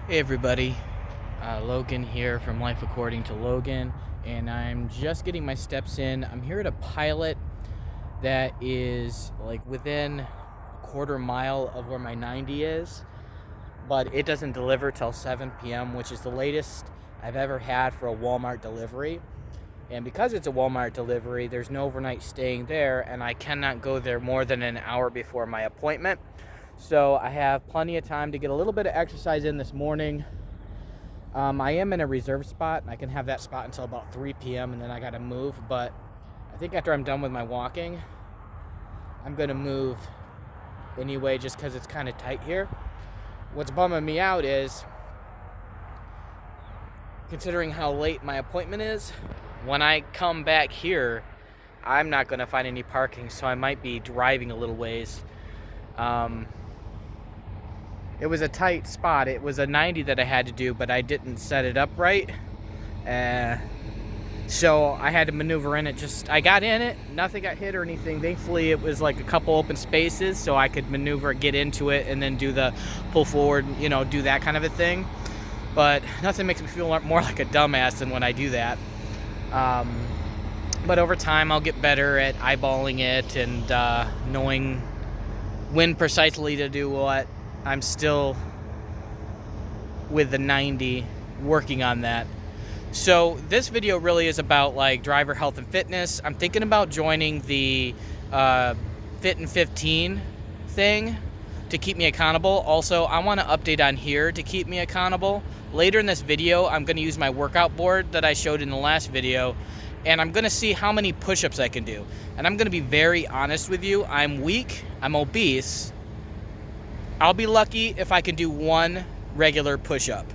Hey everybody, Logan here from Life According to Logan, and I'm just getting my steps in. I'm here at a pilot that is like within a quarter mile of where my 90 is, but it doesn't deliver till 7 p.m., which is the latest I've ever had for a Walmart delivery. And because it's a Walmart delivery, there's no overnight staying there, and I cannot go there more than an hour before my appointment. So I have plenty of time to get a little bit of exercise in this morning. I am in a reserve spot, and I can have that spot until about 3 p.m., and then I got to move. But I think after I'm done with my walking, I'm going to move anyway, just because it's kind of tight here. What's bumming me out is, considering how late my appointment is, when I come back here, I'm not going to find any parking, so I might be driving a little ways. It was a tight spot. It was a 90 that I had to do, but I didn't set it up right. So I had to maneuver in it. I got in it, nothing got hit or anything. Thankfully, it was like a couple open spaces, so I could maneuver, get into it, and then do the pull forward, do that kind of a thing. But nothing makes me feel more like a dumbass than when I do that. But over time, I'll get better at eyeballing it and knowing when precisely to do what. I'm still with the 90 working on that. So this video really is about like driver health and fitness. I'm thinking about joining the Fit and 15 thing to keep me accountable. Also, I want to update on here to keep me accountable. Later in this video, I'm going to use my workout board that I showed in the last video, and I'm going to see how many push-ups I can do. And I'm going to be very honest with you. I'm weak, I'm obese. I'll be lucky if I can do one regular push-up.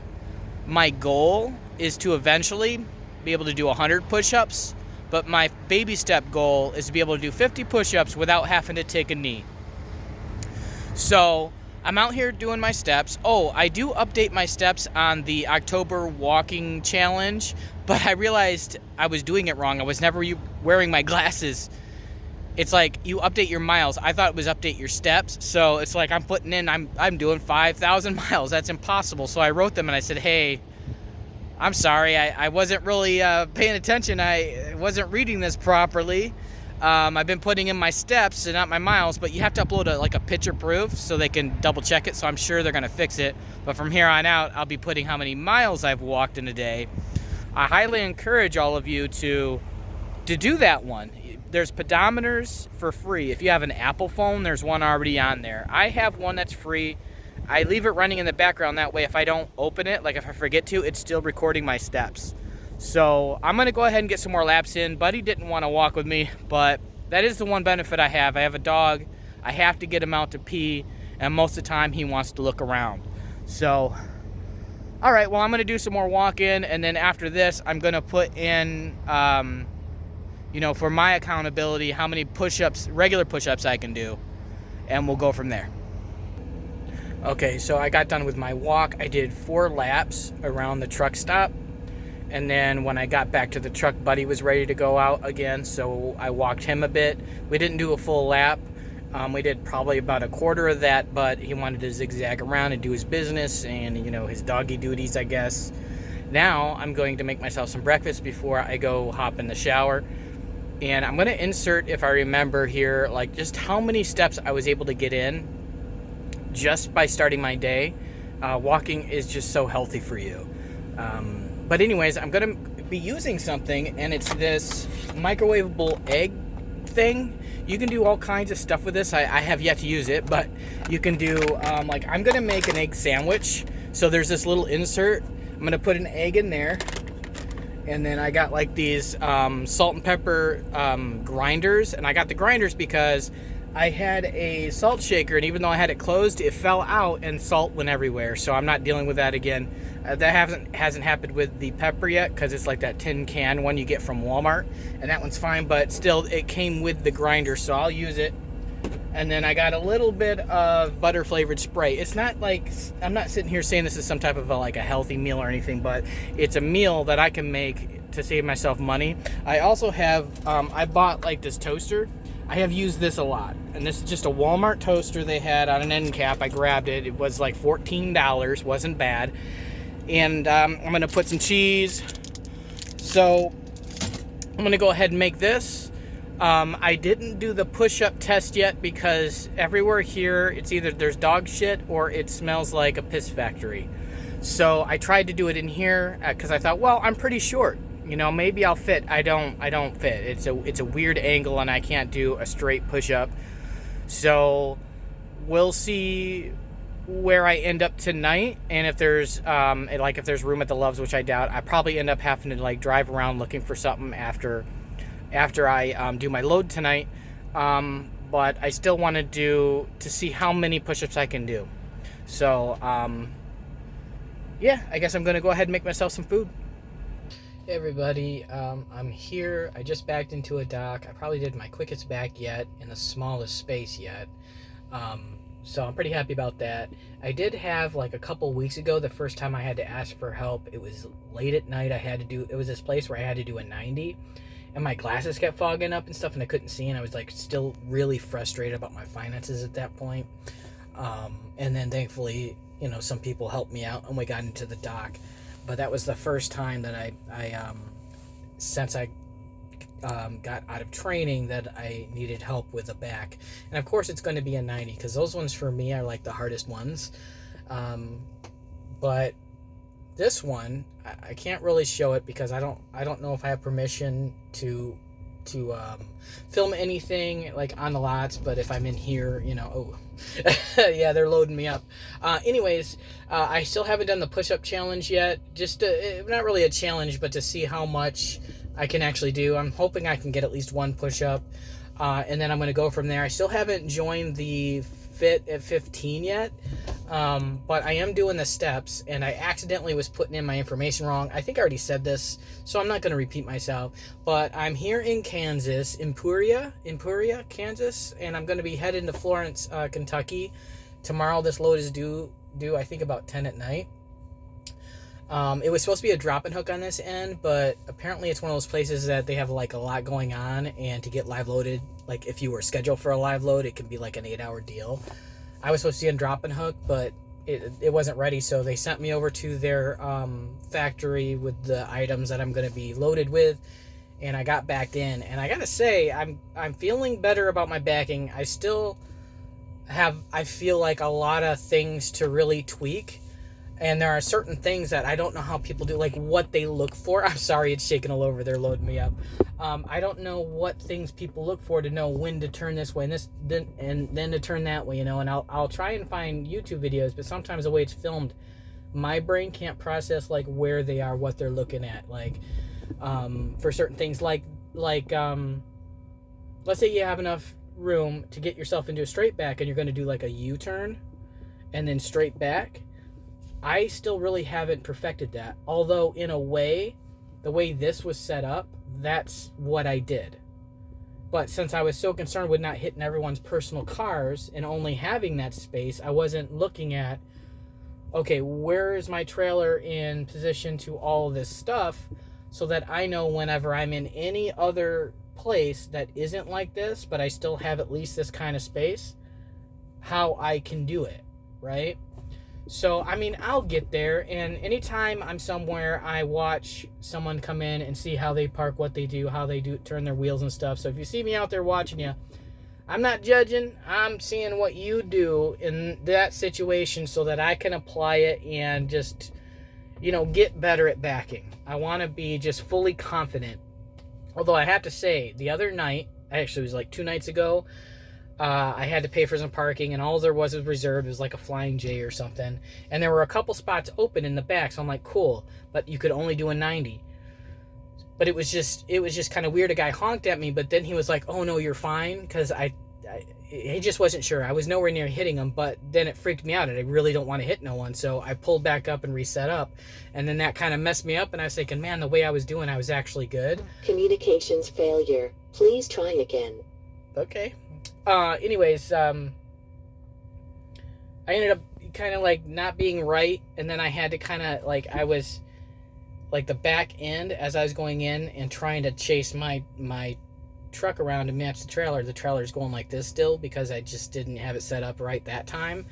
My goal is to eventually be able to do 100 push-ups, but my baby step goal is to be able to do 50 push-ups without having to take a knee. So I'm out here doing my steps. Oh, I do update my steps on the October walking challenge, but I realized I was doing it wrong. I was never wearing my glasses. It's like you update your miles. I thought it was update your steps. So it's like I'm putting in, I'm doing 5,000 miles. That's impossible. So I wrote them and I said, hey, I'm sorry. I wasn't really paying attention. I wasn't reading this properly. I've been putting in my steps and not my miles, but you have to upload a picture proof so they can double check it. So I'm sure they're going to fix it. But from here on out, I'll be putting how many miles I've walked in a day. I highly encourage all of you to do that one. There's pedometers for free. If you have an Apple phone, there's one already on there. I have one that's free. I leave it running in the background. That way, if I don't open it, like if I forget to, it's still recording my steps. So I'm going to go ahead and get some more laps in. Buddy didn't want to walk with me, but that is the one benefit I have. I have a dog. I have to get him out to pee, and most of the time he wants to look around. So, all right, well, I'm going to do some more walking, and then after this, I'm going to put in, for my accountability, how many push-ups, regular push-ups I can do, and we'll go from there. Okay, so I got done with my walk. I did 4 laps around the truck stop, and then when I got back to the truck, Buddy was ready to go out again, so I walked him a bit. We didn't do a full lap. We did probably about a quarter of that, but he wanted to zigzag around and do his business and, his doggy duties, I guess. Now I'm going to make myself some breakfast before I go hop in the shower. And I'm going to insert, if I remember here, like just how many steps I was able to get in just by starting my day. Walking is just so healthy for you. But anyways, I'm going to be using something, and it's this microwavable egg thing. You can do all kinds of stuff with this. I have yet to use it, but you can do, I'm going to make an egg sandwich. So there's this little insert. I'm going to put an egg in there. And then I got like these salt and pepper grinders. And I got the grinders because I had a salt shaker, and even though I had it closed, it fell out and salt went everywhere. So I'm not dealing with that again. That hasn't happened with the pepper yet, because it's like that tin can one you get from Walmart. And that one's fine, but still it came with the grinder, so I'll use it. And then I got a little bit of butter flavored spray. It's not like, I'm not sitting here saying this is some type of a healthy meal or anything, but it's a meal that I can make to save myself money. I also have, I bought like this toaster. I have used this a lot. And this is just a Walmart toaster they had on an end cap. I grabbed it. It was like $14. Wasn't bad. And I'm going to put some cheese. So I'm going to go ahead and make this. I didn't do the push-up test yet because everywhere here, it's either there's dog shit or it smells like a piss factory. So I tried to do it in here because I thought, well, I'm pretty short. You know, maybe I'll fit. I don't fit. It's a weird angle and I can't do a straight push-up. So we'll see where I end up tonight, and if there's if there's room at the Loves, which I doubt. I probably end up having to like drive around looking for something after I do my load tonight. But I still want to see how many push-ups I can do. So yeah, I guess I'm gonna go ahead and make myself some food. Hey everybody, I'm here. I just backed into a dock. I probably did my quickest back yet in the smallest space yet. So I'm pretty happy about that. I did have like a couple weeks ago, the first time I had to ask for help. It was late at night. It was this place where I had to do a 90 and my glasses kept fogging up and stuff and I couldn't see, and I was like still really frustrated about my finances at that point. And then thankfully, you know, some people helped me out and we got into the dock. But that was the first time that I since I got out of training that I needed help with a back. And of course it's going to be a 90 because those ones for me are like the hardest ones. But this one, I can't really show it because I don't know if I have permission to film anything like on the lots. But if I'm in here, you know, oh yeah, they're loading me up. Anyways, I still haven't done the push-up challenge yet. Just not really a challenge, but to see how much I can actually do. I'm hoping I can get at least one push-up, and then I'm going to go from there. I still haven't joined the Fit at 15 yet, but I am doing the steps, and I accidentally was putting in my information wrong. I think I already said this, so I'm not going to repeat myself, but I'm here in Kansas, Emporia, Kansas, and I'm going to be heading to Florence, Kentucky. Tomorrow this load is due I think about 10 at night. It was supposed to be a drop and hook on this end, but apparently it's one of those places that they have like a lot going on, and to get live loaded, like if you were scheduled for a live load, it can be like an 8-hour deal. I was supposed to be in drop and hook, but it wasn't ready, so they sent me over to their factory with the items that I'm going to be loaded with, and I got backed in, and I gotta say, I'm feeling better about my backing. I still I feel like a lot of things to really tweak. And there are certain things that I don't know how people do, like what they look for. I'm sorry, it's shaking all over. They're loading me up. I don't know what things people look for to know when to turn this way and then to turn that way, you know. And I'll try and find YouTube videos, but sometimes the way it's filmed, my brain can't process like where they are, what they're looking at. Like for certain things, like let's say you have enough room to get yourself into a straight back, and you're going to do like a U-turn and then straight back. I still really haven't perfected that. Although, in a way, the way this was set up, that's what I did. But since I was so concerned with not hitting everyone's personal cars and only having that space, I wasn't looking at, okay, where is my trailer in position to all this stuff, so that I know whenever I'm in any other place that isn't like this, but I still have at least this kind of space, how I can do it, right? So, I mean, I'll get there, and anytime I'm somewhere, I watch someone come in and see how they park, what they do, how they do turn their wheels and stuff. So if you see me out there watching you, I'm not judging. I'm seeing what you do in that situation so that I can apply it and just, you know, get better at backing. I want to be just fully confident. Although I have to say, the other night, actually it was like 2 nights ago, I had to pay for some parking, and all there was reserved. It was like a Flying J or something. And there were a couple spots open in the back, so I'm like, cool. But you could only do a 90. But it was just kind of weird. A guy honked at me, but then he was like, oh, no, you're fine. Because he just wasn't sure. I was nowhere near hitting him, but then it freaked me out, and I really don't want to hit no one. So I pulled back up and reset up. And then that kind of messed me up, and I was thinking, man, the way I was doing, I was actually good. Communications failure. Please try again. Okay. Anyways, I ended up kind of like not being right, and then I had to kind of like, I was like the back end as I was going in and trying to chase my truck around to match the trailer's going like this still because I just didn't have it set up right that time.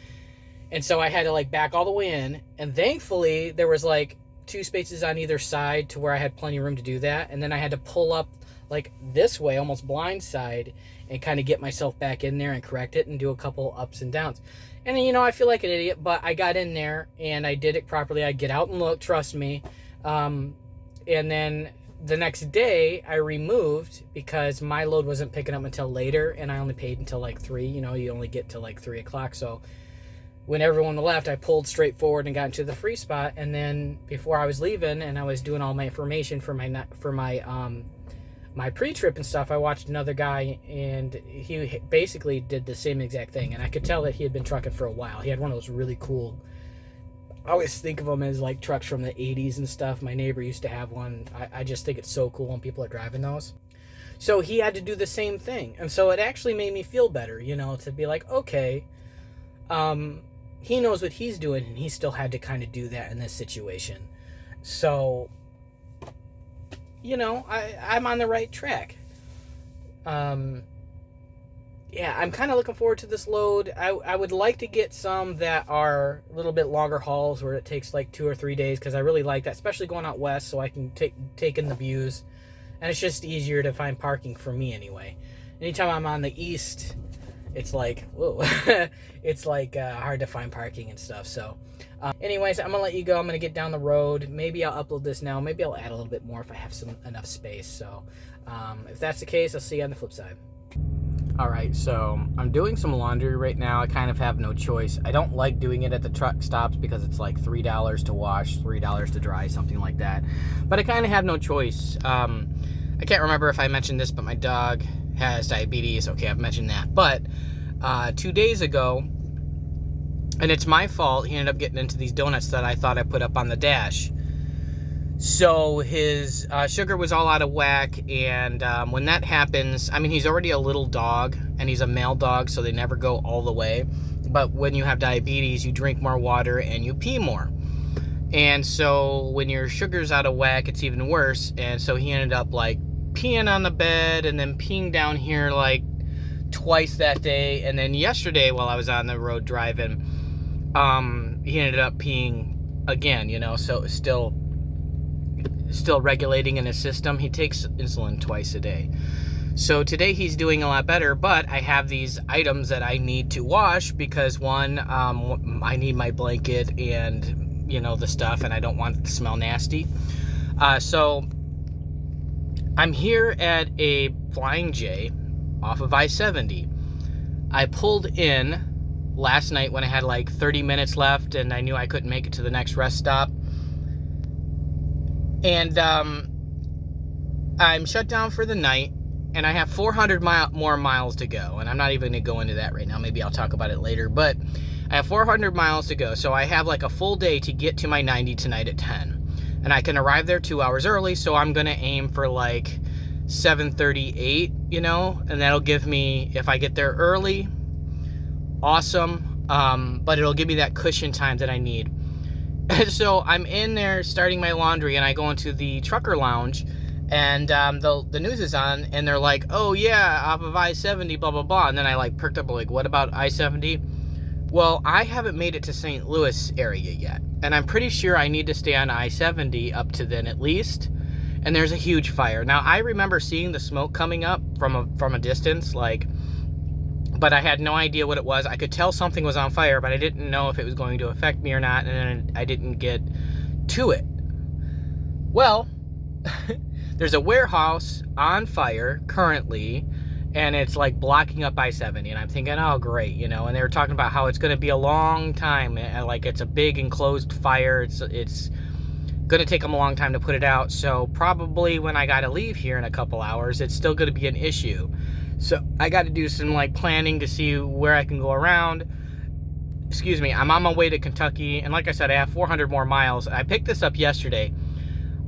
And so I had to like back all the way in, and thankfully there was like 2 spaces on either side to where I had plenty of room to do that. And then I had to pull up like this way, almost blindside, and kind of get myself back in there and correct it and do a couple ups and downs. And you know, I feel like an idiot, but I got in there and I did it properly. I get out and look, trust me. And then the next day I removed because my load wasn't picking up until later, and I only paid until like 3. You know, you only get to like 3 o'clock. So when everyone left, I pulled straight forward and got into the free spot. And then before I was leaving and I was doing all my information for my pre-trip and stuff, I watched another guy, and he basically did the same exact thing. And I could tell that he had been trucking for a while. He had one of those really cool, I always think of them as like trucks from the 80s and stuff. My neighbor used to have one. I just think it's so cool when people are driving those. So he had to do the same thing. And so it actually made me feel better, you know, to be like, okay, he knows what he's doing, and he still had to kind of do that in this situation. So, you know, I'm on the right track. Yeah, I'm kind of looking forward to this load. I would like to get some that are a little bit longer hauls where it takes like 2 or 3 days, because I really like that, especially going out west, so I can take in the views. And it's just easier to find parking for me anyway. Anytime I'm on the east, it's like, whoa, it's like hard to find parking and stuff. So anyways, I'm gonna let you go. I'm gonna get down the road. Maybe I'll upload this now. Maybe I'll add a little bit more if I have enough space. So if that's the case, I'll see you on the flip side. All right, so I'm doing some laundry right now. I kind of have no choice. I don't like doing it at the truck stops because it's like $3 to wash, $3 to dry, something like that. But I kind of have no choice. I can't remember if I mentioned this, but my dog has diabetes. Okay, I've mentioned that. But 2 days ago, and it's my fault, he ended up getting into these donuts that I thought I put up on the dash. So his sugar was all out of whack, and when that happens, I mean, he's already a little dog, and he's a male dog, so they never go all the way. But when you have diabetes, you drink more water and you pee more. And so when your sugar's out of whack, it's even worse. And so he ended up like peeing on the bed and then peeing down here like twice that day. And then yesterday while I was on the road driving, he ended up peeing again, you know, so still regulating in his system. He takes insulin twice a day. So today he's doing a lot better, but I have these items that I need to wash because one, I need my blanket and, you know, the stuff, and I don't want it to smell nasty. So I'm here at a Flying J off of I-70. I pulled in last night when I had like 30 minutes left and I knew I couldn't make it to the next rest stop. And I'm shut down for the night, and I have 400 more miles to go. And I'm not even going to go into that right now. Maybe I'll talk about it later. But I have 400 miles to go, so I have like a full day to get to my 90 tonight at 10. And I can arrive there 2 hours early, so I'm going to aim for like 7:38, you know? And that'll give me, if I get there early, awesome. But it'll give me that cushion time that I need. So I'm in there starting my laundry, and I go into the trucker lounge, and the news is on, and they're like, oh yeah, off of I-70, blah, blah, blah. And then I like perked up, like, what about I-70? Well, I haven't made it to St. Louis area yet, and I'm pretty sure I need to stay on I-70 up to then at least. And there's a huge fire. Now, I remember seeing the smoke coming up from a distance, like, but I had no idea what it was. I could tell something was on fire, but I didn't know if it was going to affect me or not, and I didn't get to it. Well, there's a warehouse on fire currently, and it's like blocking up I-70, and I'm thinking, oh, great, you know, and they were talking about how it's going to be a long time, like it's a big enclosed fire, it's going to take them a long time to put it out, so probably when I got to leave here in a couple hours, it's still going to be an issue. So I got to do some like planning to see where I can go around. Excuse me, I'm on my way to Kentucky, and like I said, I have 400 more miles. I picked this up yesterday.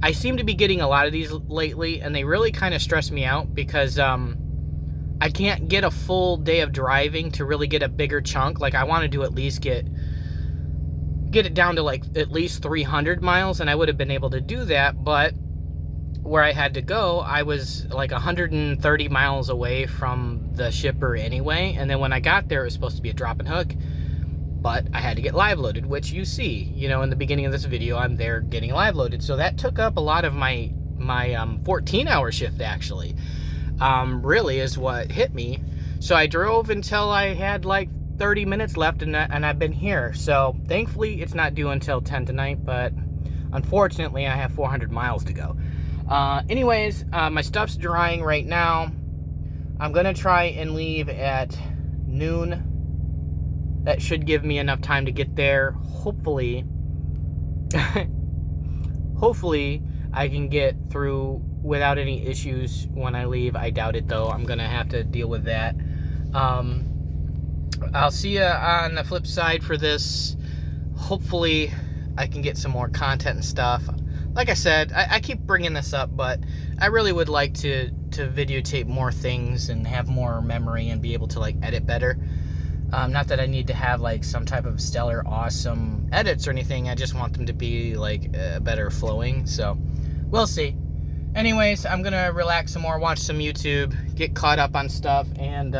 I seem to be getting a lot of these lately, and they really kind of stress me out because I can't get a full day of driving to really get a bigger chunk. Like I wanted to at least get it down to like at least 300 miles, and I would have been able to do that, but where I had to go, I was like 130 miles away from the shipper anyway. And then when I got there, it was supposed to be a drop and hook, but I had to get live loaded, which you see, you know, in the beginning of this video, I'm there getting live loaded. So that took up a lot of my 14-hour shift, actually, really is what hit me. So I drove until I had like 30 minutes left, and I've been here. So thankfully it's not due until 10 tonight, but unfortunately I have 400 miles to go. Anyways, my stuff's drying right now. I'm gonna try and leave at noon. That should give me enough time to get there. Hopefully, hopefully I can get through without any issues when I leave. I doubt it though. I'm gonna have to deal with that. I'll see you on the flip side for this. Hopefully I can get some more content and stuff. Like I said, I keep bringing this up, but I really would like to videotape more things and have more memory and be able to like edit better. Not that I need to have like some type of stellar awesome edits or anything. I just want them to be like better flowing. So we'll see. Anyways, I'm gonna relax some more, watch some YouTube, get caught up on stuff, and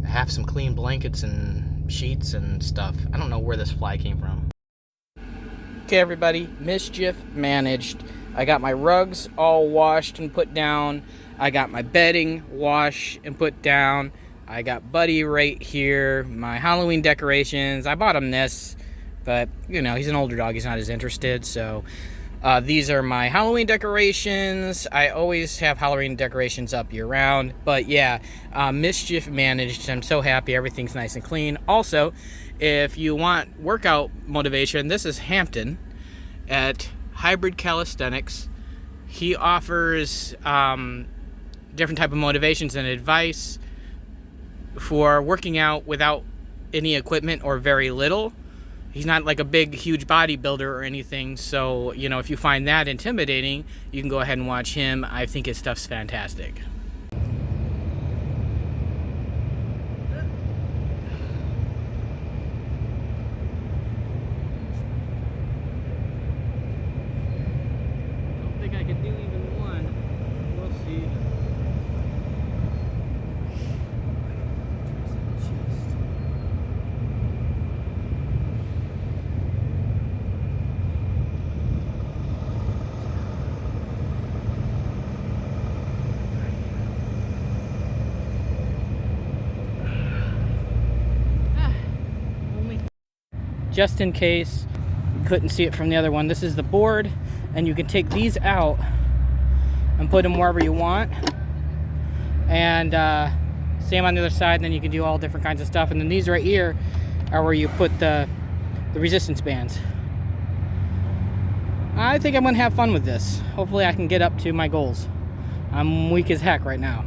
have some clean blankets and sheets and stuff. I don't know where this fly came from. Okay, everybody, mischief managed. I got my rugs all washed and put down. I got my bedding washed and put down. I got Buddy right here. My Halloween decorations. I bought him this, but you know, he's an older dog. He's not as interested. So these are my Halloween decorations. I always have Halloween decorations up year round. But yeah, mischief managed. I'm so happy. Everything's nice and clean. Also, if you want workout motivation, this is Hampton at Hybrid Calisthenics. He offers different type of motivations and advice for working out without any equipment or very little. He's not like a big, huge bodybuilder or anything. So, you know, if you find that intimidating, you can go ahead and watch him. I think his stuff's fantastic. Don't think I could do even one. We'll see. Just in case you couldn't see it from the other one, this is the board, and you can take these out and put them wherever you want. And same on the other side, and then you can do all different kinds of stuff. And then these right here are where you put the resistance bands. I think I'm gonna have fun with this. Hopefully I can get up to my goals. I'm weak as heck right now.